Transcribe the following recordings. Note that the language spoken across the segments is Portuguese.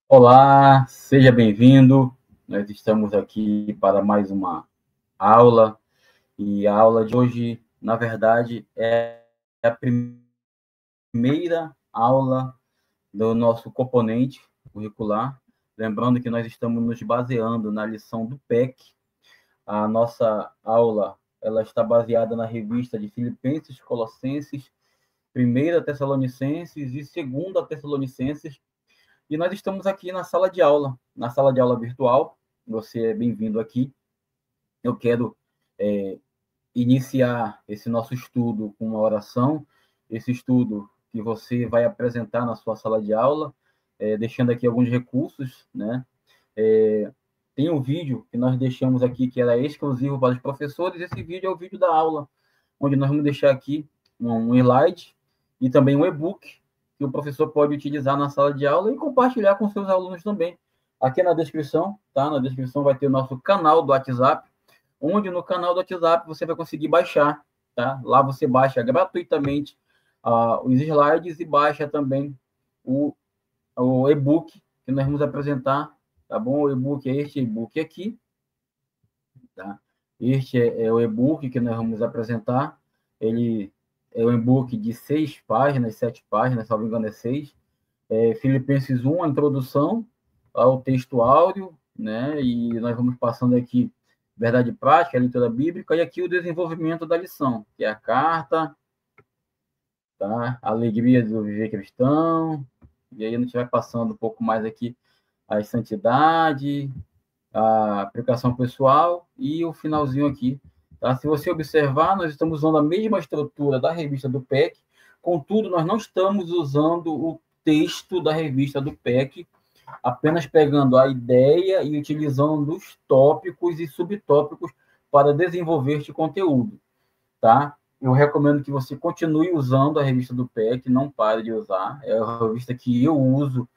Olá, seja bem-vindo. Nós estamos aqui para mais uma aula, e a aula de hoje, na verdade, é a primeira aula do nosso componente curricular. Lembrando que nós estamos nos baseando na lição do PEC. A nossa aula, ela está baseada na revista de Filipenses, Colossenses, 1ª Tessalonicenses e 2ª Tessalonicenses. E nós estamos aqui na sala de aula virtual. Você é bem-vindo aqui. Eu quero iniciar esse nosso estudo com uma oração, esse estudo que você vai apresentar na sua sala de aula, deixando aqui alguns recursos, né? Tem um vídeo que nós deixamos aqui que era exclusivo para os professores. Esse vídeo é o vídeo da aula, onde nós vamos deixar aqui um slide e também um e-book que o professor pode utilizar na sala de aula e compartilhar com seus alunos também. Aqui na descrição, tá? Na descrição vai ter o nosso canal do WhatsApp, onde no canal do WhatsApp você vai conseguir baixar, tá? Lá você baixa gratuitamente os slides e baixa também o e-book que nós vamos apresentar, tá bom? O e-book é este e-book aqui, tá? Este é o e-book que nós vamos apresentar. Ele é um e-book de 6 páginas, 7 páginas, se não me engano é 6. Filipenses 1, a introdução ao texto áudio, né? E nós vamos passando aqui verdade prática, a leitura bíblica, e aqui o desenvolvimento da lição, que é a carta, tá? A alegria do viver cristão, e aí a gente vai passando um pouco mais aqui a santidade, a aplicação pessoal e o finalzinho aqui. Tá? Se você observar, nós estamos usando a mesma estrutura da revista do PEC, contudo, nós não estamos usando o texto da revista do PEC, apenas pegando a ideia e utilizando os tópicos e subtópicos para desenvolver este conteúdo. Tá? Eu recomendo que você continue usando a revista do PEC, não pare de usar. É a revista que eu uso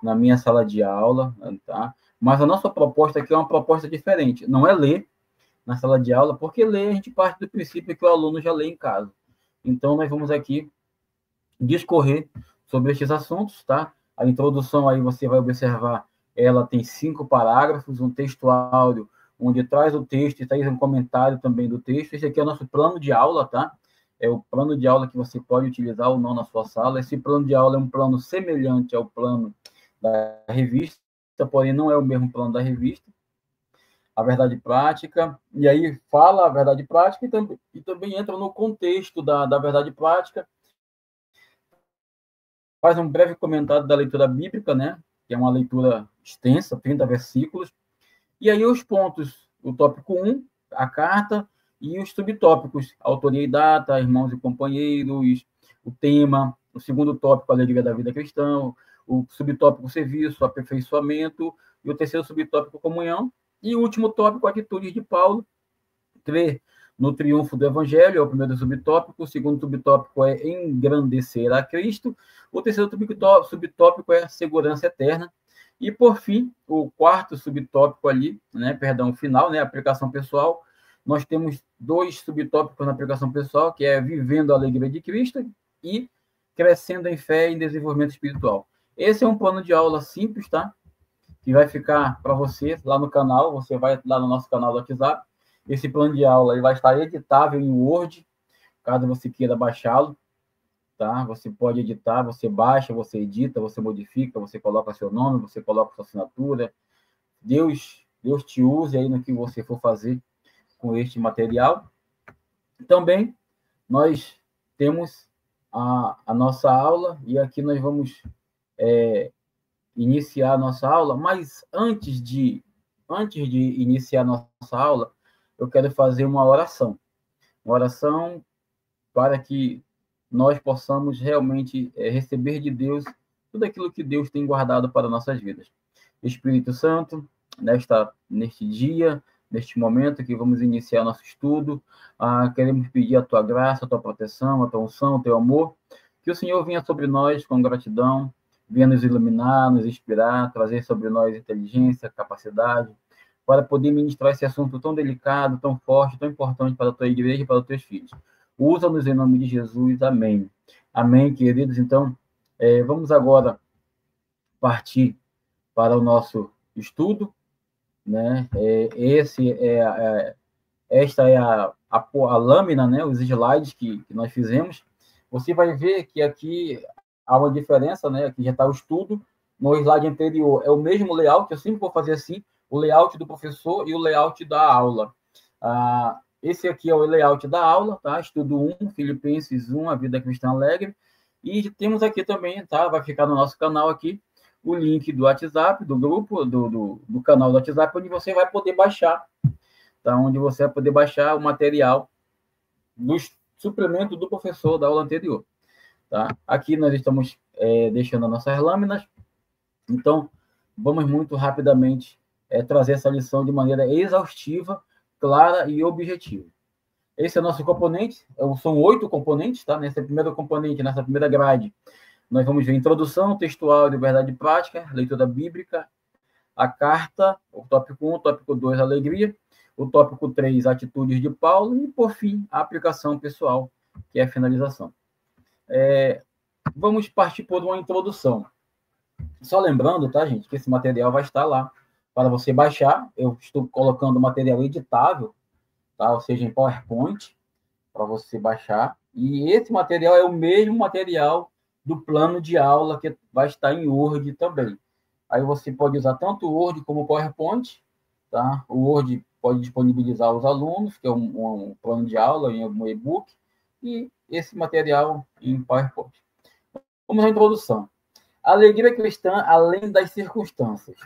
na minha sala de aula, tá? Mas a nossa proposta aqui é uma proposta diferente. Não é ler na sala de aula, porque ler a gente parte do princípio que o aluno já lê em casa. Então, nós vamos aqui discorrer sobre estes assuntos, tá? A introdução aí você vai observar, ela tem 5 parágrafos, um texto áudio, onde traz o texto e traz um comentário também do texto. Esse aqui é o nosso plano de aula, tá? É o plano de aula que você pode utilizar ou não na sua sala. Esse plano de aula é um plano semelhante ao plano da revista, porém não é o mesmo plano da revista. A verdade prática, e aí fala a verdade prática e também entra no contexto da verdade prática, faz um breve comentário da leitura bíblica, né? Que é uma leitura extensa, 30 versículos, e aí os pontos, o tópico 1, a carta, e os subtópicos, autoria e data, irmãos e companheiros, o tema, o segundo tópico, a alegria da vida cristã, o subtópico, serviço, aperfeiçoamento, e o terceiro subtópico, comunhão, e o último tópico, atitudes de Paulo, crer no triunfo do evangelho, é o primeiro subtópico. O segundo subtópico é engrandecer a Cristo. O terceiro subtópico é segurança eterna. E, por fim, o quarto subtópico ali, né, perdão, final, né, aplicação pessoal. Nós temos 2 subtópicos na aplicação pessoal, que é vivendo a alegria de Cristo e crescendo em fé e em desenvolvimento espiritual. Esse é um plano de aula simples, tá? Que vai ficar para você lá no canal. Você vai lá no nosso canal do WhatsApp. Esse plano de aula ele vai estar editável em Word, caso você queira baixá-lo, tá? Você pode editar, você baixa, você edita, você modifica, você coloca seu nome, você coloca sua assinatura. Deus te use aí no que você for fazer com este material. Também nós temos a nossa aula, e aqui nós vamos iniciar a nossa aula, mas antes de iniciar a nossa aula, eu quero fazer uma oração para que nós possamos realmente receber de Deus tudo aquilo que Deus tem guardado para nossas vidas. Espírito Santo, neste dia, neste momento que vamos iniciar nosso estudo, queremos pedir a tua graça, a tua proteção, a tua unção, o teu amor, que o Senhor venha sobre nós com gratidão, venha nos iluminar, nos inspirar, trazer sobre nós inteligência, capacidade, para poder ministrar esse assunto tão delicado, tão forte, tão importante para a tua igreja e para os teus filhos. Usa-nos em nome de Jesus. Amém. Amém, queridos. Então, vamos agora partir para o nosso estudo, né? Esta é a lâmina, né? Os slides que nós fizemos. Você vai ver que aqui há uma diferença, né? Aqui já está o estudo. No slide anterior é o mesmo layout, eu sempre vou fazer assim, o layout do professor e o layout da aula. Esse aqui é o layout da aula, tá? Estudo 1, Filipenses 1, a vida cristã alegre. E temos aqui também, tá? Vai ficar no nosso canal aqui, o link do WhatsApp, do grupo, do canal do WhatsApp, onde você vai poder baixar, tá? Onde você vai poder baixar o material do suplemento do professor da aula anterior, tá? Aqui nós estamos deixando as nossas lâminas, então vamos muito rapidamente trazer essa lição de maneira exaustiva, clara e objetiva. Esse é o nosso componente, são 8 componentes, tá? Nessa primeira componente, nessa primeira grade, nós vamos ver introdução, textual de verdade prática, leitura bíblica, a carta, o tópico 1, o tópico 2, alegria, o tópico 3, atitudes de Paulo, e, por fim, a aplicação pessoal, que é a finalização. Vamos partir por uma introdução. Só lembrando, tá, gente, que esse material vai estar lá para você baixar. Eu estou colocando o material editável, tá? Ou seja, em PowerPoint, para você baixar. E esse material é o mesmo material do plano de aula que vai estar em Word também. Aí você pode usar tanto o Word como o PowerPoint, tá? O Word pode disponibilizar aos alunos, que é um plano de aula em um e-book, e esse material em PowerPoint. Vamos à introdução. A alegria cristã além das circunstâncias.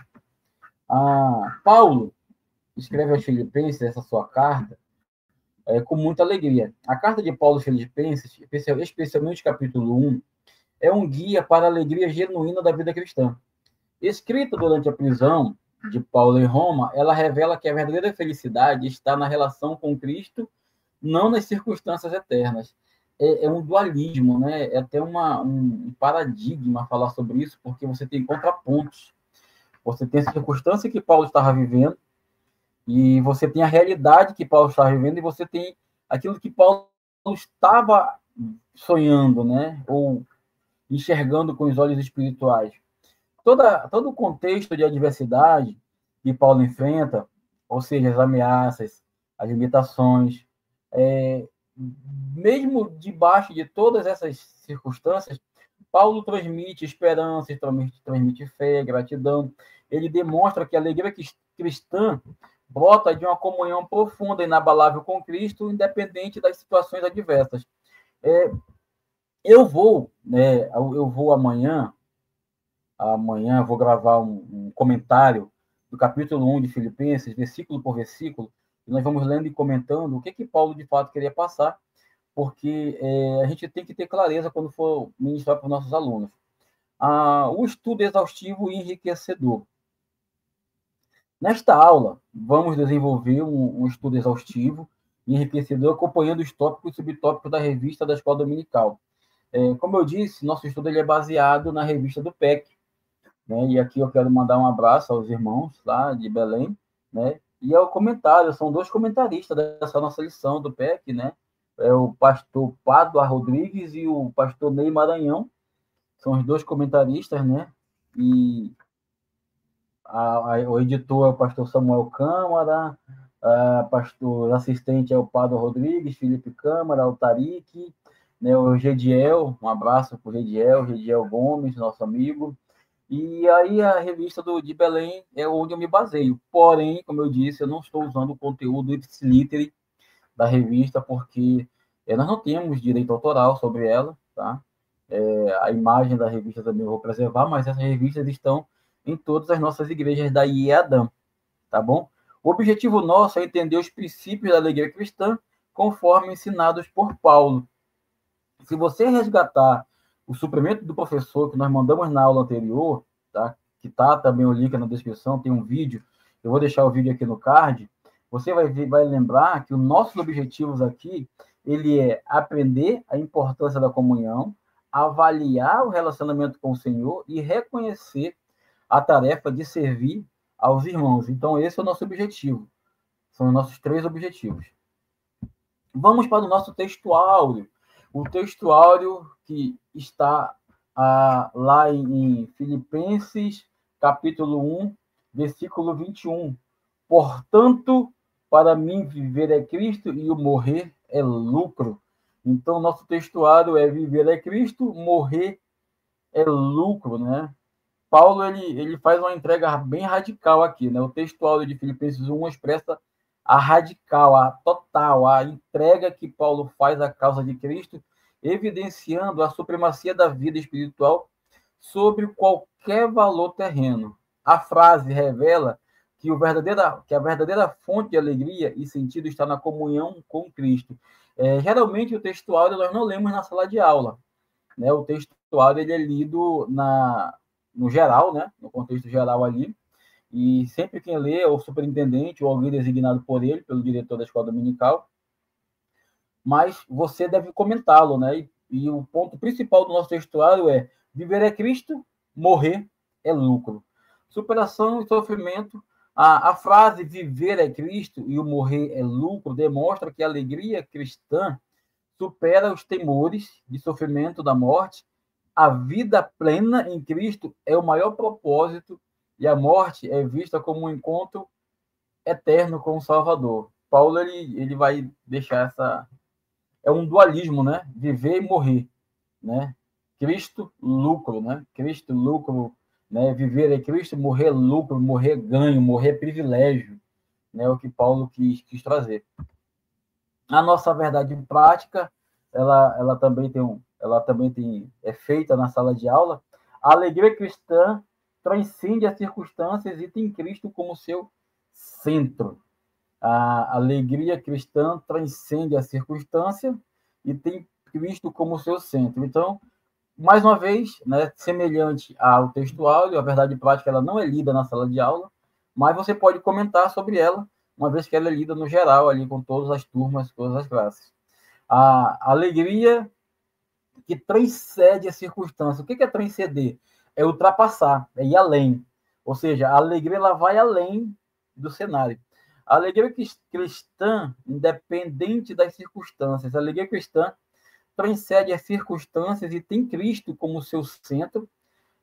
Paulo escreve aos Filipenses essa sua carta com muita alegria. A carta de Paulo aos Filipenses, especialmente o capítulo 1, é um guia para a alegria genuína da vida cristã. Escrita durante a prisão de Paulo em Roma, ela revela que a verdadeira felicidade está na relação com Cristo, não nas circunstâncias eternas. É um dualismo, né? É até um paradigma falar sobre isso, porque você tem contrapontos. Você tem a circunstância que Paulo estava vivendo, e você tem a realidade que Paulo estava vivendo, e você tem aquilo que Paulo estava sonhando, né? Ou enxergando com os olhos espirituais. Todo o contexto de adversidade que Paulo enfrenta, ou seja, as ameaças, as limitações, mesmo debaixo de todas essas circunstâncias, Paulo transmite esperança, transmite fé, gratidão. Ele demonstra que a alegria cristã brota de uma comunhão profunda e inabalável com Cristo, independente das situações adversas. Eu vou amanhã vou gravar um comentário do capítulo 1 de Filipenses, versículo por versículo, e nós vamos lendo e comentando o que Paulo de fato queria passar, porque a gente tem que ter clareza quando for ministrar para os nossos alunos. O estudo exaustivo e enriquecedor. Nesta aula, vamos desenvolver um estudo exaustivo e enriquecedor, acompanhando os tópicos e subtópicos da revista da Escola Dominical. Como eu disse, nosso estudo ele é baseado na revista do PEC, né? E aqui eu quero mandar um abraço aos irmãos lá de Belém, né? E ao comentário, são 2 comentaristas dessa nossa lição do PEC, né? É o pastor Pádua Rodrigues e o pastor Ney Maranhão, são os 2 comentaristas, né? E o editor é o pastor Samuel Câmara, pastor assistente é o Pádua Rodrigues, Felipe Câmara, o Tarik, né? O Gediel, um abraço para o Gediel Gomes, nosso amigo. E aí a revista de Belém é onde eu me baseio. Porém, como eu disse, eu não estou usando o conteúdo ipsiliter da revista, porque nós não temos direito autoral sobre ela, tá? A imagem da revista também eu vou preservar, mas essas revistas estão em todas as nossas igrejas da IEADAM, tá bom? O objetivo nosso é entender os princípios da alegria cristã conforme ensinados por Paulo. Se você resgatar o suplemento do professor que nós mandamos na aula anterior, tá? Que tá também o link na descrição, tem um vídeo, eu vou deixar o vídeo aqui no card, você vai lembrar que os nossos objetivos aqui, ele é aprender a importância da comunhão, avaliar o relacionamento com o Senhor e reconhecer a tarefa de servir aos irmãos. Então, esse é o nosso objetivo. São os nossos 3 objetivos. Vamos para o nosso textuário. O textuário que está lá em Filipenses, capítulo 1, versículo 21. Portanto, para mim viver é Cristo e o morrer é lucro. Então, nosso textuário é viver é Cristo, morrer é lucro, né? Paulo ele faz uma entrega bem radical aqui, né? O textuário de Filipenses 1 expressa a radical, a total, a entrega que Paulo faz à causa de Cristo, evidenciando a supremacia da vida espiritual sobre qualquer valor terreno. A frase revela que a verdadeira fonte de alegria e sentido está na comunhão com Cristo. Geralmente o textuário nós não lemos na sala de aula, né? O textuário ele é lido no geral, né? No contexto geral ali, e sempre quem lê é o superintendente ou alguém designado por ele, pelo diretor da escola dominical, mas você deve comentá-lo, né? E o ponto principal do nosso textuário é: viver é Cristo, morrer é lucro. Superação e sofrimento. A frase viver é Cristo e o morrer é lucro demonstra que a alegria cristã supera os temores de sofrimento da morte. A vida plena em Cristo é o maior propósito e a morte é vista como um encontro eterno com o Salvador. Paulo ele vai deixar essa é um dualismo, né? Viver e morrer, né? Cristo, lucro, né? Cristo, lucro, né? Viver é Cristo, morrer é lucro, morrer é ganho, morrer é privilégio, né? O que Paulo quis trazer. A nossa verdade prática, ela também é feita na sala de aula. A alegria cristã transcende as circunstâncias e tem Cristo como seu centro. A alegria cristã transcende a circunstância e tem Cristo como seu centro. Então, mais uma vez, né, semelhante ao textual, a verdade prática ela não é lida na sala de aula, mas você pode comentar sobre ela, uma vez que ela é lida no geral, ali com todas as turmas, todas as classes. A alegria que transcende a circunstância. O que é transcender? É ultrapassar, é ir além. Ou seja, a alegria ela vai além do cenário. A alegria cristã, independente das circunstâncias, a alegria cristã transcende as circunstâncias e tem Cristo como seu centro.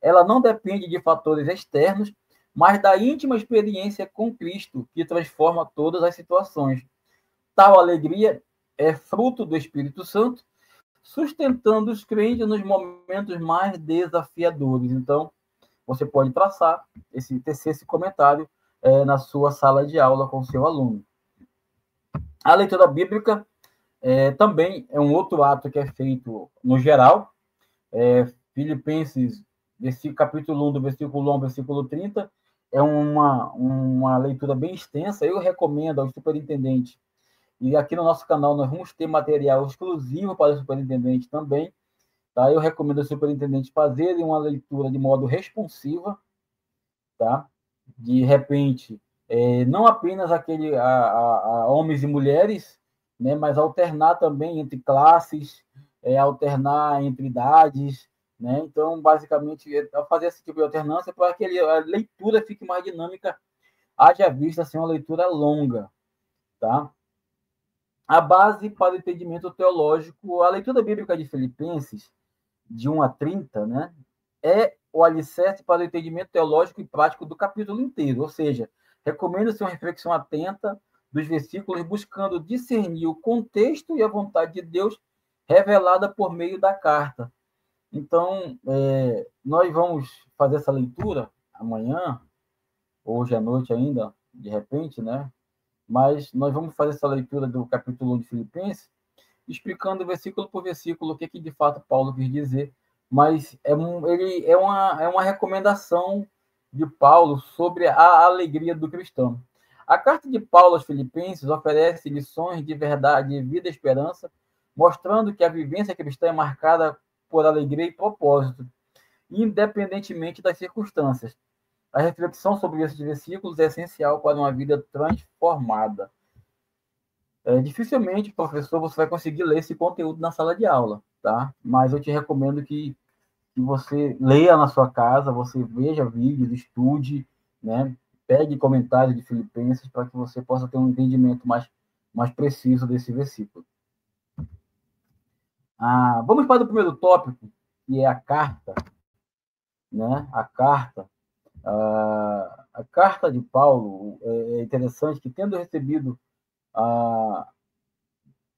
Ela não depende de fatores externos, mas da íntima experiência com Cristo, que transforma todas as situações. Tal alegria é fruto do Espírito Santo, sustentando os crentes nos momentos mais desafiadores. Então, você pode traçar tecer esse comentário na sua sala de aula com o seu aluno. A leitura bíblica também é um outro ato que é feito no geral. Filipenses, capítulo 1, do versículo 1 ao versículo 30, é uma leitura bem extensa. Eu recomendo ao superintendente, e aqui no nosso canal nós vamos ter material exclusivo para o superintendente também, tá? Eu recomendo ao superintendente fazerem uma leitura de modo responsiva, tá? De repente, não apenas a homens e mulheres, né, mas alternar também entre classes, alternar entre idades, né? Então, basicamente, fazer esse tipo de alternância para que a leitura fique mais dinâmica, haja vista assim, uma leitura longa, tá? A base para o entendimento teológico, a leitura bíblica de Filipenses, de 1 a 30, né, é o alicerce para o entendimento teológico e prático do capítulo inteiro, ou seja, recomenda-se uma reflexão atenta dos versículos, buscando discernir o contexto e a vontade de Deus revelada por meio da carta. Então, nós vamos fazer essa leitura amanhã, hoje à noite ainda, de repente, né? Mas nós vamos fazer essa leitura do capítulo 1 de Filipenses, explicando versículo por versículo o que de fato Paulo quis dizer, mas ele é uma recomendação de Paulo sobre a alegria do cristão. A carta de Paulo aos Filipenses oferece lições de verdade, de vida e esperança, mostrando que a vivência cristã é marcada por alegria e propósito, independentemente das circunstâncias. A reflexão sobre esses versículos é essencial para uma vida transformada. Dificilmente, professor, você vai conseguir ler esse conteúdo na sala de aula, tá? Mas eu te recomendo que você leia na sua casa, você veja vídeos, estude, né? Pegue comentários de Filipenses para que você possa ter um entendimento mais preciso desse versículo. Vamos para o primeiro tópico, que é a carta, né? A carta. A carta de Paulo é interessante que, tendo recebido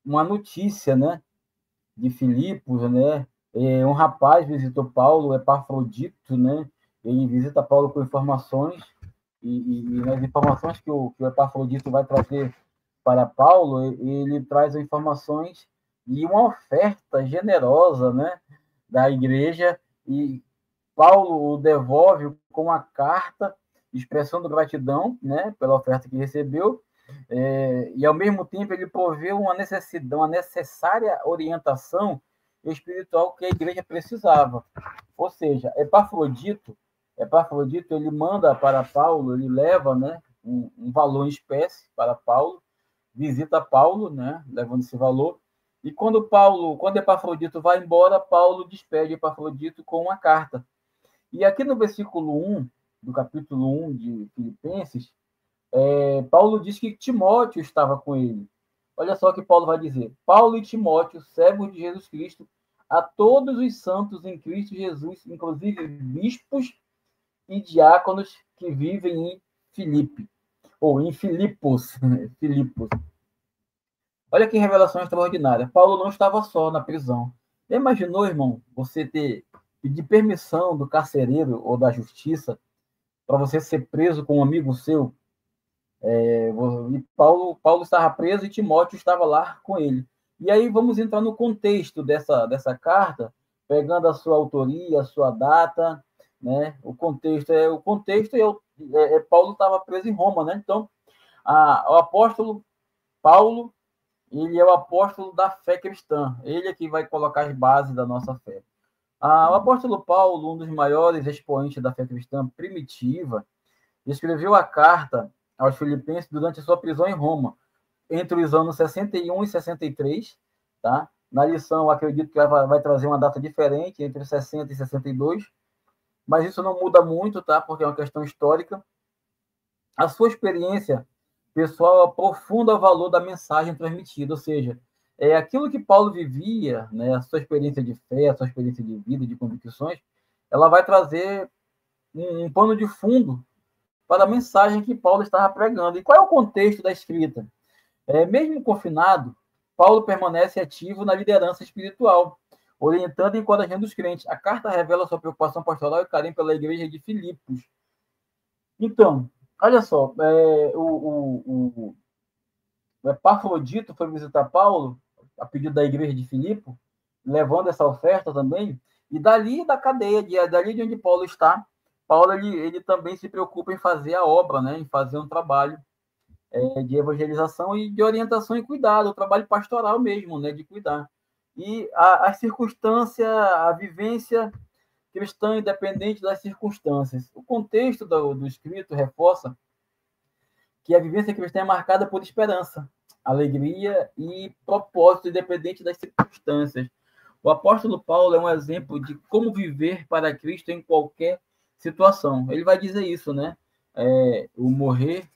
uma notícia, né, de Filipos, né, um rapaz visitou Paulo, Epafrodito, né, ele visita Paulo com informações, e nas informações que o Epafrodito vai trazer para Paulo, ele traz informações e uma oferta generosa, né, da igreja, e Paulo o devolve com uma carta expressando gratidão, né, pela oferta que recebeu, e ao mesmo tempo ele proveu uma necessidade, uma necessária orientação espiritual que a igreja precisava. Ou seja, Epafrodito ele manda para Paulo, ele leva, né, um valor em espécie para Paulo, visita Paulo, né, levando esse valor. E quando Epafrodito vai embora, Paulo despede Epafrodito com uma carta. E aqui no versículo 1, do capítulo 1 de Filipenses, Paulo diz que Timóteo estava com ele. Olha só o que Paulo vai dizer. Paulo e Timóteo, servos de Jesus Cristo, a todos os santos em Cristo Jesus, inclusive bispos e diáconos que vivem em Filipe, ou em Filipos. Filipos. Olha que revelação extraordinária. Paulo não estava só na prisão. Já imaginou, irmão, você pedir permissão do carcereiro ou da justiça para você ser preso com um amigo seu? E Paulo estava preso e Timóteo estava lá com ele. E aí vamos entrar no contexto dessa carta, pegando a sua autoria, a sua data, né? O contexto Paulo estava preso em Roma, né? Então, o apóstolo Paulo, ele é o apóstolo da fé cristã. Ele é que vai colocar as bases da nossa fé. O apóstolo Paulo, um dos maiores expoentes da fé cristã primitiva, escreveu a carta aos Filipenses durante a sua prisão em Roma, entre os anos 61 e 63, tá? Na lição, acredito que vai trazer uma data diferente, entre 60 e 62, mas isso não muda muito, tá? Porque é uma questão histórica. A sua experiência pessoal aprofunda o valor da mensagem transmitida, ou seja, aquilo que Paulo vivia, né, a sua experiência de fé, a sua experiência de vida, de convicções, ela vai trazer um pano de fundo para a mensagem que Paulo estava pregando. E qual é o contexto da escrita? Mesmo confinado, Paulo permanece ativo na liderança espiritual, orientando e encorajando os crentes. A carta revela sua preocupação pastoral e carinho pela igreja de Filipos. Então, olha só, o Epafrodito foi visitar Paulo, a pedido da igreja de Filipe, levando essa oferta também, e dali da cadeia, dali de onde Paulo está, Paulo ele também se preocupa em fazer a obra, né, em fazer um trabalho de evangelização e de orientação e cuidado, o trabalho pastoral mesmo, né, de cuidar. E a circunstância, a vivência cristã, independente das circunstâncias. O contexto do escrito reforça que a vivência cristã é marcada por esperança, alegria e propósito, independente das circunstâncias. O apóstolo Paulo é um exemplo de como viver para Cristo em qualquer situação. Ele vai dizer isso, né? O morrer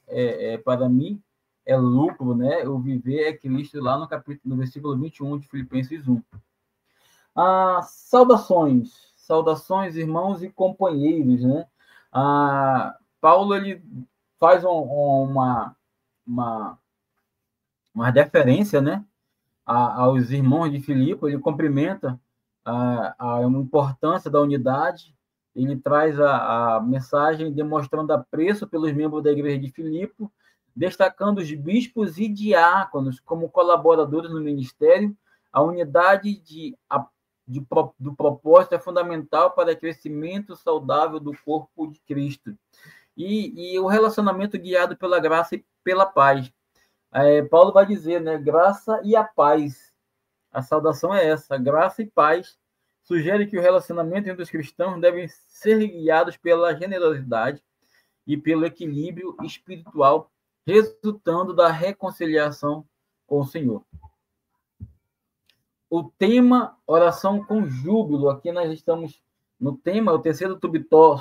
para mim é lucro, né? O viver é Cristo, lá no versículo 21 de Filipenses 1. Saudações, irmãos e companheiros, né? Paulo, ele faz uma deferência, né, aos irmãos de Filipe, ele cumprimenta a importância da unidade, ele traz a mensagem demonstrando apreço pelos membros da igreja de Filipe, destacando os bispos e diáconos como colaboradores no ministério. A unidade do propósito é fundamental para o crescimento saudável do corpo de Cristo. E o relacionamento guiado pela graça e pela paz. Paulo vai dizer, né, graça e a paz. A saudação é essa, graça e paz. Sugere que o relacionamento entre os cristãos devem ser guiados pela generosidade e pelo equilíbrio espiritual, resultando da reconciliação com o Senhor. O tema oração com júbilo, aqui nós estamos no tema, o terceiro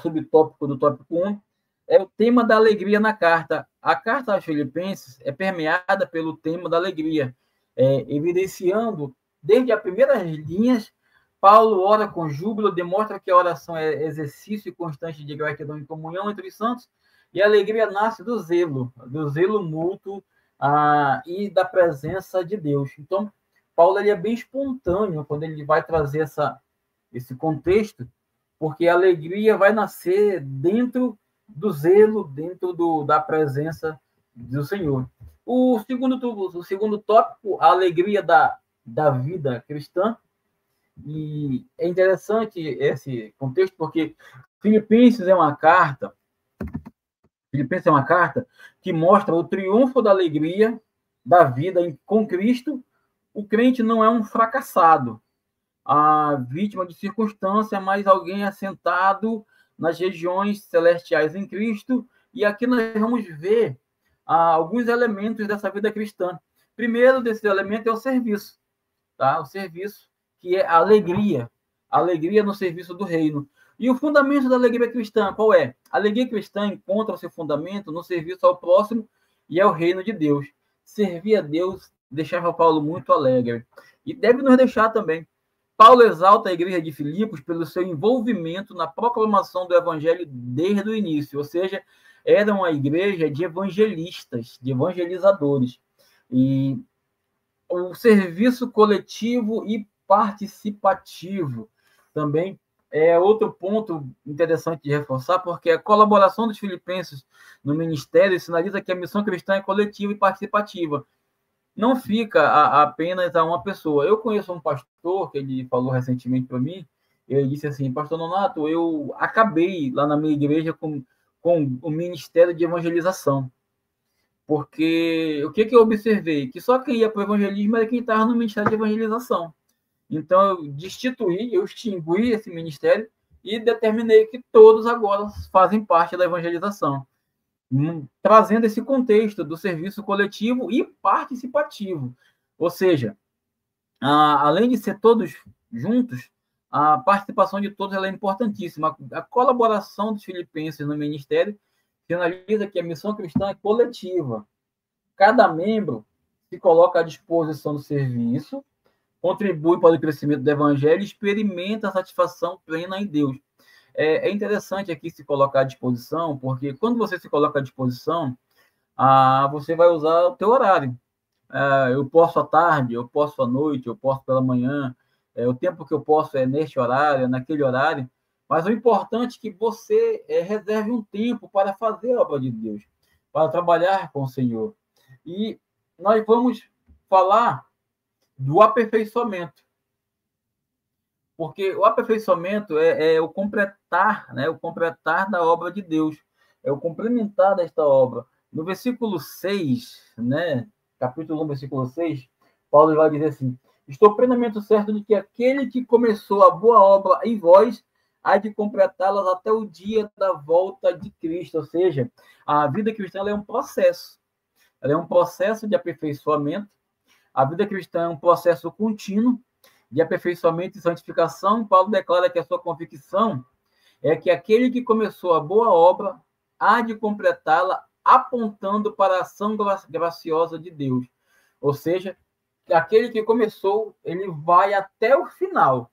subtópico do tópico 1, é o tema da alegria na carta. A carta aos Filipenses é permeada pelo tema da alegria, evidenciando, desde as primeiras linhas, Paulo ora com júbilo, demonstra que a oração é exercício constante de gratidão e comunhão entre os santos, e a alegria nasce do zelo mútuo e da presença de Deus. Então, Paulo ele é bem espontâneo quando ele vai trazer esse contexto, porque a alegria vai nascer dentro do zelo, dentro da presença do Senhor. O segundo tópico, a alegria da vida cristã. E é interessante esse contexto, porque Filipenses é uma carta que mostra o triunfo da alegria da vida com Cristo. O crente não é um fracassado, a vítima de circunstância, mas alguém assentado nas regiões celestiais em Cristo. E aqui nós vamos ver alguns elementos dessa vida cristã. Primeiro desses elementos é o serviço, tá? O serviço, que é a alegria no serviço do reino. E o fundamento da alegria cristã, qual é? A alegria cristã encontra o seu fundamento no serviço ao próximo e ao reino de Deus. Servir a Deus deixava Paulo muito alegre. E deve nos deixar também. Paulo exalta a igreja de Filipos pelo seu envolvimento na proclamação do evangelho desde o início, ou seja, era uma igreja de evangelistas, de evangelizadores. E o serviço coletivo e participativo também é outro ponto interessante de reforçar, porque a colaboração dos filipenses no ministério sinaliza que a missão cristã é coletiva e participativa. Não fica apenas a uma pessoa. Eu conheço um pastor que ele falou recentemente para mim, ele disse assim: Pastor Nonato, eu acabei lá na minha igreja com o ministério de evangelização. Porque o que eu observei? Que só quem ia para o evangelismo era quem estava no ministério de evangelização. Então, eu extingui esse ministério e determinei que todos agora fazem parte da evangelização, trazendo esse contexto do serviço coletivo e participativo. Ou seja, além de ser todos juntos, a participação de todos ela é importantíssima. A colaboração dos filipenses no ministério sinaliza que a missão cristã é coletiva. Cada membro se coloca à disposição do serviço, contribui para o crescimento do evangelho e experimenta a satisfação plena em Deus. É interessante aqui se colocar à disposição, porque quando você se coloca à disposição, você vai usar o teu horário. Eu posso à tarde, eu posso à noite, eu posso pela manhã, o tempo que eu posso é neste horário, naquele horário, mas o importante é que você reserve um tempo para fazer a obra de Deus, para trabalhar com o Senhor. E nós vamos falar do aperfeiçoamento, porque o aperfeiçoamento é o completar, né? O completar da obra de Deus, é o complementar desta obra. No versículo 6, né? Capítulo 1, versículo 6, Paulo vai dizer assim: estou plenamente certo de que aquele que começou a boa obra em vós há de completá-las até o dia da volta de Cristo. Ou seja, a vida cristã é um processo. Ela é um processo de aperfeiçoamento. A vida cristã é um processo contínuo de aperfeiçoamento e santificação. Paulo declara que a sua convicção é que aquele que começou a boa obra há de completá-la, apontando para a ação graciosa de Deus. Ou seja, aquele que começou, ele vai até o final,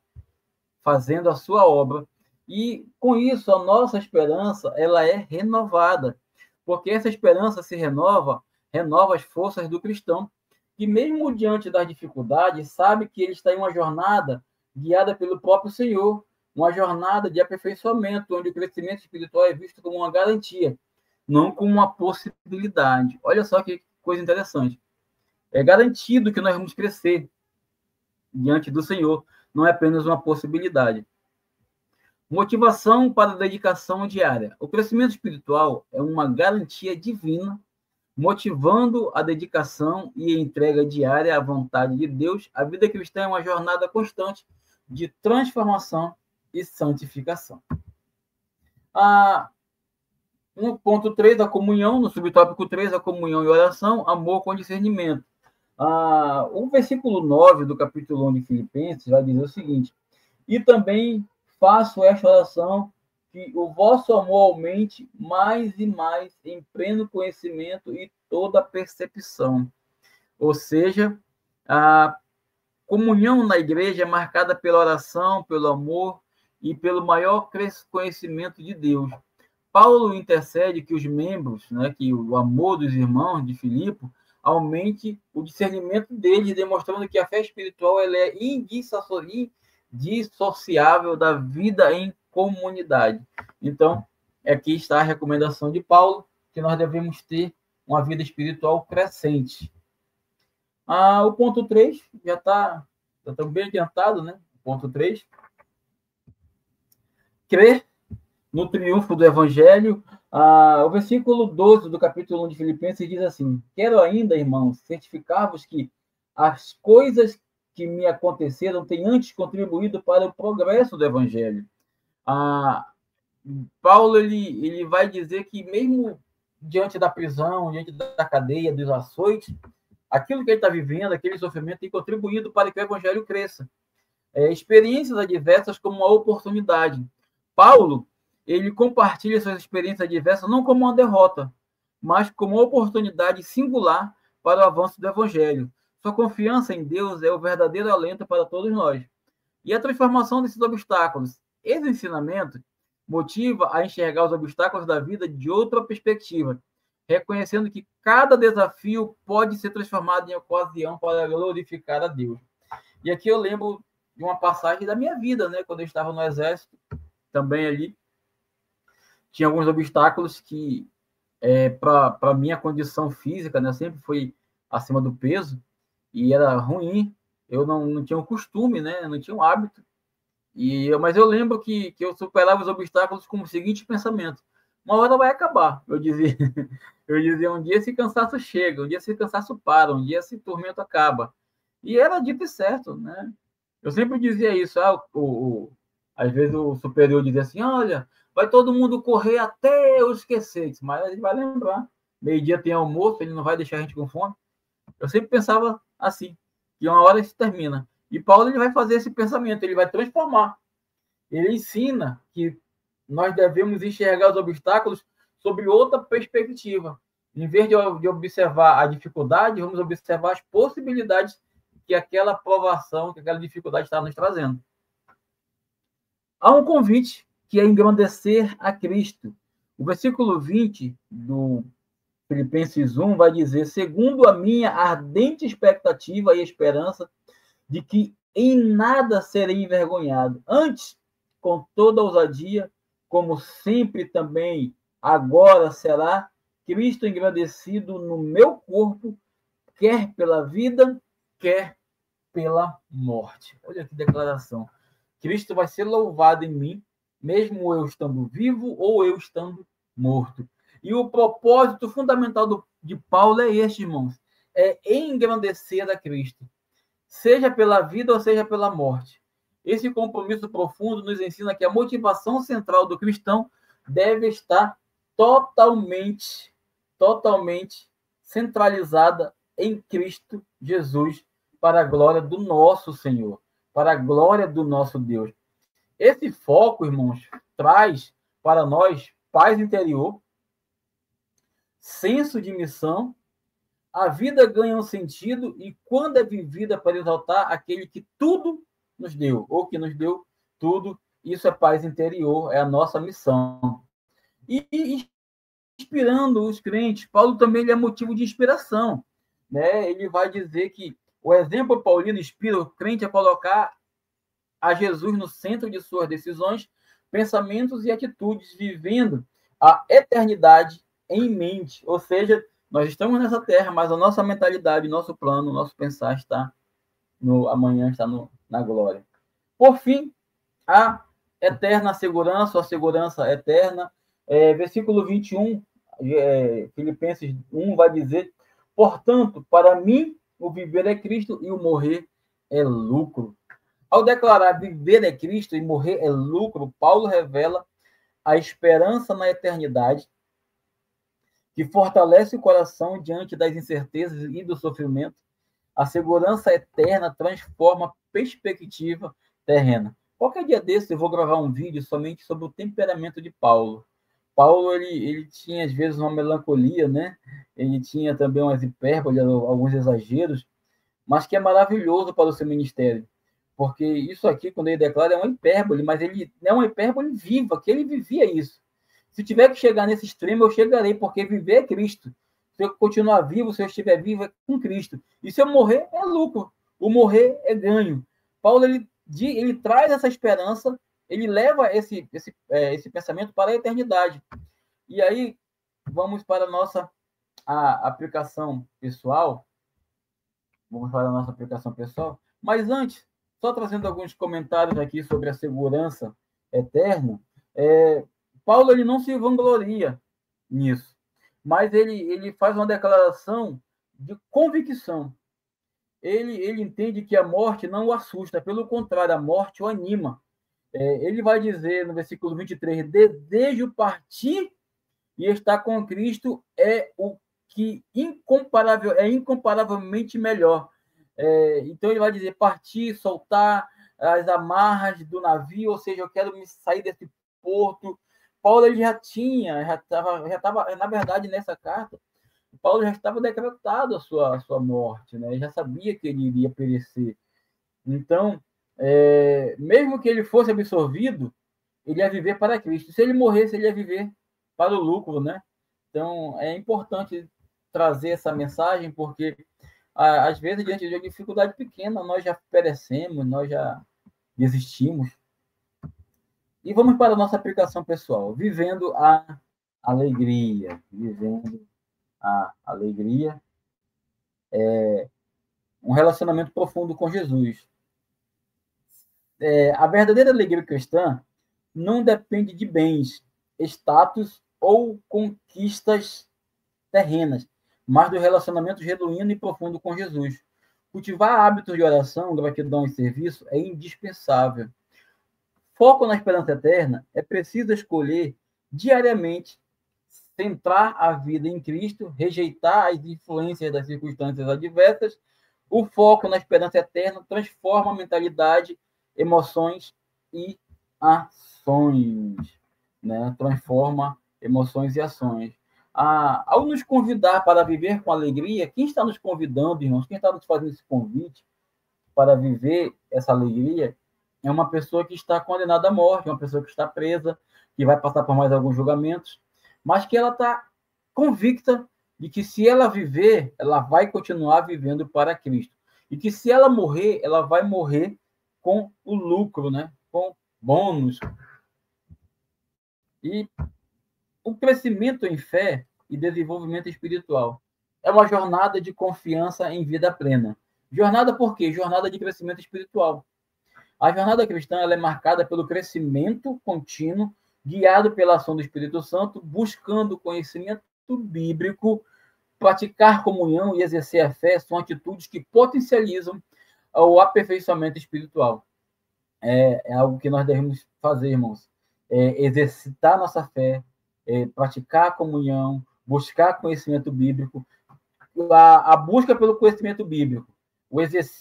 fazendo a sua obra. E, com isso, a nossa esperança ela é renovada, porque essa esperança se renova as forças do cristão, que mesmo diante das dificuldades, sabe que ele está em uma jornada guiada pelo próprio Senhor, uma jornada de aperfeiçoamento, onde o crescimento espiritual é visto como uma garantia, não como uma possibilidade. Olha só que coisa interessante. É garantido que nós vamos crescer diante do Senhor, não é apenas uma possibilidade. Motivação para a dedicação diária. O crescimento espiritual é uma garantia divina, motivando a dedicação e a entrega diária à vontade de Deus. A vida cristã é uma jornada constante de transformação e santificação. No ponto 3, a comunhão, no subtópico 3, a comunhão e oração, amor com discernimento. O versículo 9 do capítulo 1 de Filipenses vai dizer o seguinte: e também faço esta oração, que o vosso amor aumente mais e mais em pleno conhecimento e toda percepção. Ou seja, comunhão na igreja é marcada pela oração, pelo amor e pelo maior conhecimento de Deus. Paulo intercede que os membros, né, que o amor dos irmãos de Filipe aumente o discernimento deles, demonstrando que a fé espiritual ela é indissociável da vida em comunidade. Então, aqui está a recomendação de Paulo, que nós devemos ter uma vida espiritual crescente. O ponto 3 já está bem adiantado, né? Ponto 3. Crer no triunfo do Evangelho. O versículo 12 do capítulo 1 de Filipenses diz assim: quero ainda, irmãos, certificar-vos que as coisas que me aconteceram têm antes contribuído para o progresso do Evangelho. Paulo ele vai dizer que mesmo diante da prisão, diante da cadeia, dos açoites, aquilo que ele está vivendo, aquele sofrimento, tem contribuído para que o Evangelho cresça. Experiências adversas como uma oportunidade. Paulo, ele compartilha suas experiências adversas não como uma derrota, mas como uma oportunidade singular para o avanço do Evangelho. Sua confiança em Deus é o verdadeiro alento para todos nós. E a transformação desses obstáculos. Esse ensinamento motiva a enxergar os obstáculos da vida de outra perspectiva, reconhecendo que cada desafio pode ser transformado em ocasião para glorificar a Deus. E aqui eu lembro de uma passagem da minha vida, né? Quando eu estava no Exército, também ali, tinha alguns obstáculos que, para a minha condição física, né, sempre foi acima do peso, e era ruim, eu não tinha o costume, né, não tinha o hábito, mas eu lembro que eu superava os obstáculos com o seguinte pensamento: uma hora vai acabar, eu dizia. Eu dizia, um dia esse cansaço chega, um dia esse cansaço para, um dia esse tormento acaba. E era dito e certo, né? Eu sempre dizia isso. Às vezes o superior dizia assim: olha, vai todo mundo correr até eu esquecer. Mas a gente vai lembrar. Meio-dia tem almoço, ele não vai deixar a gente com fome. Eu sempre pensava assim, que uma hora isso termina. E Paulo ele vai fazer esse pensamento, ele vai transformar. Ele ensina que nós devemos enxergar os obstáculos sob outra perspectiva. Em vez de observar a dificuldade, vamos observar as possibilidades que aquela provação, que aquela dificuldade está nos trazendo. Há um convite que é engrandecer a Cristo. O versículo 20 do Filipenses 1 vai dizer: segundo a minha ardente expectativa e esperança de que em nada serei envergonhado, antes, com toda ousadia, como sempre também agora será, Cristo engrandecido no meu corpo, quer pela vida, quer pela morte. Olha que declaração. Cristo vai ser louvado em mim, mesmo eu estando vivo ou eu estando morto. E o propósito fundamental de Paulo é este, irmãos: é engrandecer a Cristo, seja pela vida ou seja pela morte. Esse compromisso profundo nos ensina que a motivação central do cristão deve estar totalmente centralizada em Cristo Jesus, para a glória do nosso Senhor, para a glória do nosso Deus. Esse foco, irmãos, traz para nós paz interior, senso de missão. A vida ganha um sentido e quando é vivida para exaltar aquele que tudo nos deu, ou que nos deu tudo, isso é paz interior, é a nossa missão. E inspirando os crentes, Paulo também ele é motivo de inspiração, né? Ele vai dizer que o exemplo paulino inspira o crente a colocar a Jesus no centro de suas decisões, pensamentos e atitudes, vivendo a eternidade em mente. Ou seja, nós estamos nessa terra, mas a nossa mentalidade, nosso plano, nosso pensar está amanhã está na glória. Por fim, a eterna segurança, a segurança eterna. Versículo 21, Filipenses 1 vai dizer: portanto, para mim, o viver é Cristo e o morrer é lucro. Ao declarar viver é Cristo e morrer é lucro, Paulo revela a esperança na eternidade, que fortalece o coração diante das incertezas e do sofrimento. A segurança eterna transforma a perspectiva terrena. Qualquer dia desse eu vou gravar um vídeo somente sobre o temperamento de Paulo. Paulo, ele tinha às vezes uma melancolia, né? Ele tinha também umas hipérboles, alguns exageros, mas que é maravilhoso para o seu ministério. Porque isso aqui, quando ele declara, é uma hipérbole, mas ele é uma hipérbole viva, que ele vivia isso. Se tiver que chegar nesse extremo, eu chegarei, porque viver é Cristo. Se eu continuar vivo, se eu estiver vivo, é com Cristo. E se eu morrer, é lucro. O morrer é ganho. Paulo, ele traz essa esperança, ele leva esse pensamento para a eternidade. E aí, vamos para a nossa aplicação pessoal. Vamos para a nossa aplicação pessoal. Mas antes, só trazendo alguns comentários aqui sobre a segurança eterna, Paulo ele não se vangloria nisso, mas ele faz uma declaração de convicção. Ele entende que a morte não o assusta, pelo contrário, a morte o anima. Ele vai dizer no versículo 23, desejo partir e estar com Cristo é o que é incomparavelmente melhor. Então ele vai dizer partir, soltar as amarras do navio, ou seja, eu quero me sair desse porto. Paulo ele já estava, na verdade, nessa carta, Paulo já estava decretado a sua morte, né? Já sabia que ele iria perecer. Então, mesmo que ele fosse absorvido, ele ia viver para Cristo. Se ele morresse, ele ia viver para o lucro, né? Então, é importante trazer essa mensagem, porque às vezes, diante de uma dificuldade pequena, nós já perecemos, nós já desistimos. E vamos para a nossa aplicação pessoal. Vivendo a alegria. Vivendo a alegria. Um relacionamento profundo com Jesus. A verdadeira alegria cristã não depende de bens, status ou conquistas terrenas, mas do relacionamento genuíno e profundo com Jesus. Cultivar hábitos de oração, gratidão e serviço é indispensável. Foco na esperança eterna é preciso escolher diariamente centrar a vida em Cristo, rejeitar as influências das circunstâncias adversas. O foco na esperança eterna transforma a mentalidade, emoções e ações, né? Transforma emoções e ações. Ao nos convidar para viver com alegria, quem está nos convidando, irmãos, quem está nos fazendo esse convite para viver essa alegria, é uma pessoa que está condenada à morte, uma pessoa que está presa, que vai passar por mais alguns julgamentos, mas que ela está convicta de que se ela viver, ela vai continuar vivendo para Cristo. E que se ela morrer, ela vai morrer com o lucro, né? Com bônus. E o crescimento em fé e desenvolvimento espiritual é uma jornada de confiança em vida plena. Jornada por quê? Jornada de crescimento espiritual. A jornada cristã ela é marcada pelo crescimento contínuo, guiado pela ação do Espírito Santo, buscando conhecimento bíblico, praticar comunhão e exercer a fé são atitudes que potencializam o aperfeiçoamento espiritual. É algo que nós devemos fazer, irmãos. Exercitar nossa fé, praticar a comunhão, buscar conhecimento bíblico, a busca pelo conhecimento bíblico,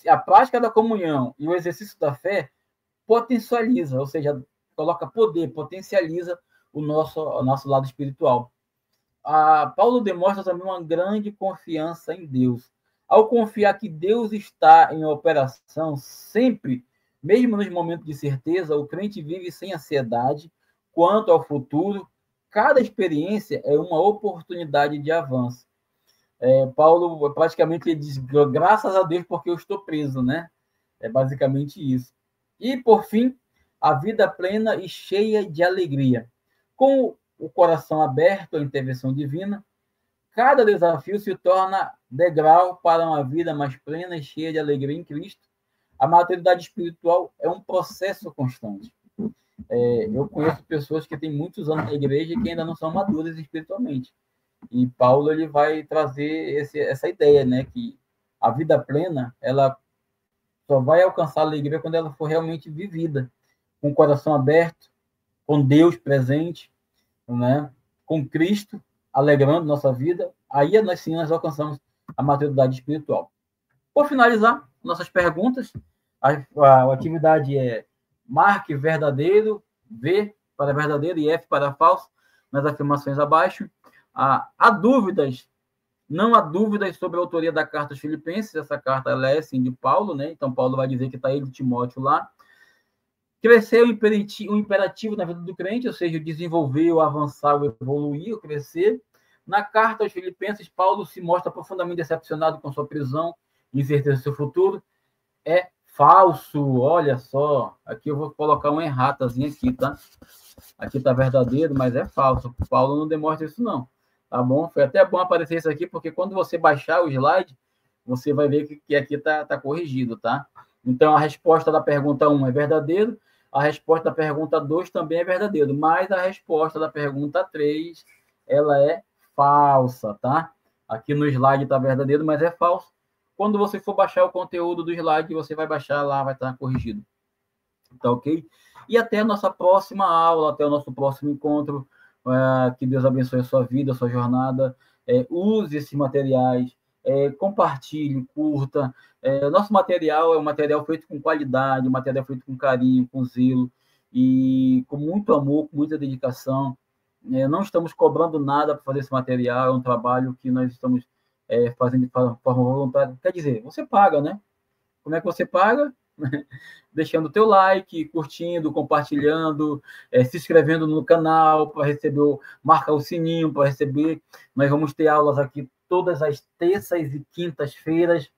a prática da comunhão e o exercício da fé potencializa, ou seja, coloca poder, potencializa o nosso lado espiritual. Paulo demonstra também uma grande confiança em Deus. Ao confiar que Deus está em operação sempre, mesmo nos momentos de certeza, o crente vive sem ansiedade quanto ao futuro. Cada experiência é uma oportunidade de avanço. Paulo praticamente diz, graças a Deus porque eu estou preso, né? É basicamente isso. E, por fim, a vida plena e cheia de alegria. Com o coração aberto à intervenção divina, cada desafio se torna degrau para uma vida mais plena e cheia de alegria em Cristo. A maturidade espiritual é um processo constante. Eu conheço pessoas que têm muitos anos na igreja e que ainda não são maduras espiritualmente. E Paulo ele vai trazer essa ideia, né, que a vida plena ela só vai alcançar a alegria quando ela for realmente vivida, com o coração aberto, com Deus presente, né, com Cristo alegrando nossa vida. Aí nós alcançamos a maturidade espiritual. Por finalizar, nossas perguntas, a atividade é marque verdadeiro, V para verdadeiro e F para falso, nas afirmações abaixo. Há dúvidas Não há dúvidas sobre a autoria da carta aos Filipenses. Essa carta ela é, sim, de Paulo, né? Então, Paulo vai dizer que está ele, Timóteo, lá. Crescer o imperativo na vida do crente, ou seja, desenvolver, o avançar, o evoluir, o crescer. Na carta aos Filipenses, Paulo se mostra profundamente decepcionado com sua prisão, incerteza do seu futuro. É falso, olha só. Aqui eu vou colocar uma erratazinha aqui, tá? Aqui está verdadeiro, mas é falso. Paulo não demonstra isso, não. Tá bom? Foi até bom aparecer isso aqui, porque quando você baixar o slide, você vai ver que aqui está corrigido, tá? Então, a resposta da pergunta 1 é verdadeiro, a resposta da pergunta 2 também é verdadeiro, mas a resposta da pergunta 3, ela é falsa, tá? Aqui no slide está verdadeiro, mas é falso. Quando você for baixar o conteúdo do slide, você vai baixar lá, vai estar corrigido. Tá ok? E até a nossa próxima aula, até o nosso próximo encontro. Que Deus abençoe a sua vida, a sua jornada. Use esses materiais, compartilhe, curta. Nosso material é um material feito com qualidade, um material feito com carinho, com zelo e com muito amor, com muita dedicação. Não estamos cobrando nada para fazer esse material, é um trabalho que nós estamos fazendo de forma voluntária. Quer dizer, você paga, né? Como é que você paga? Deixando o teu like, curtindo, compartilhando, se inscrevendo no canal para receber, marca o sininho para receber. Nós vamos ter aulas aqui todas as terças e quintas-feiras,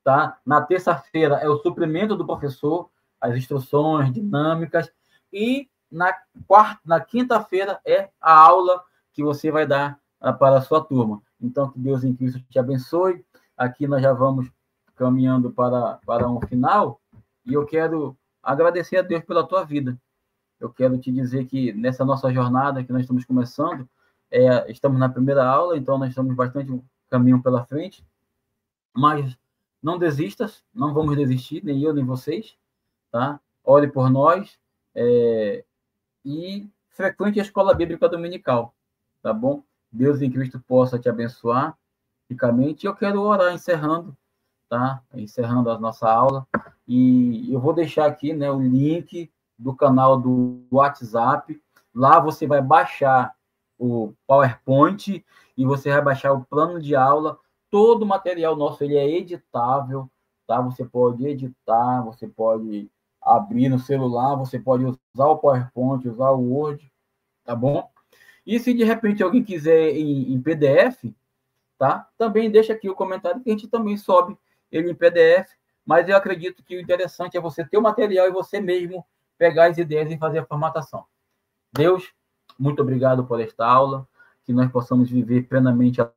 tá? Na terça-feira é o suplemento do professor, as instruções dinâmicas, e na quinta-feira é a aula que você vai dar para a sua turma. Então, que Deus em Cristo te abençoe. Aqui nós já vamos caminhando para um final, e eu quero agradecer a Deus pela tua vida. Eu quero te dizer que nessa nossa jornada que nós estamos começando, estamos na primeira aula, então nós estamos bastante caminho pela frente, mas não desistas, não vamos desistir, nem eu, nem vocês, tá? Ore por nós, e frequente a escola bíblica dominical, tá bom? Deus em Cristo possa te abençoar ricamente. Eu quero orar encerrando, tá? Encerrando a nossa aula. E eu vou deixar aqui, né, o link do canal do WhatsApp. Lá você vai baixar o PowerPoint e você vai baixar o plano de aula. Todo o material nosso ele é editável, tá? Você pode editar, você pode abrir no celular, você pode usar o PowerPoint, usar o Word, tá bom? E se de repente alguém quiser em PDF, tá? Também deixa aqui o comentário que a gente também sobe ele em PDF, mas eu acredito que o interessante é você ter o material e você mesmo pegar as ideias e fazer a formatação. Deus, muito obrigado por esta aula, que nós possamos viver plenamente a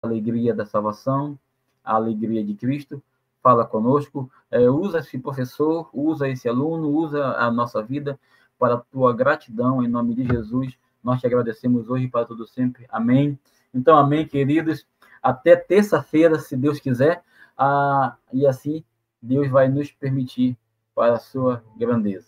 alegria da salvação, a alegria de Cristo. Fala conosco, usa esse professor, usa esse aluno, usa a nossa vida para a tua gratidão, em nome de Jesus. Nós te agradecemos hoje e para todo sempre. Amém. Então, amém, queridos. Até terça-feira, se Deus quiser. E assim, Deus vai nos permitir para a sua grandeza.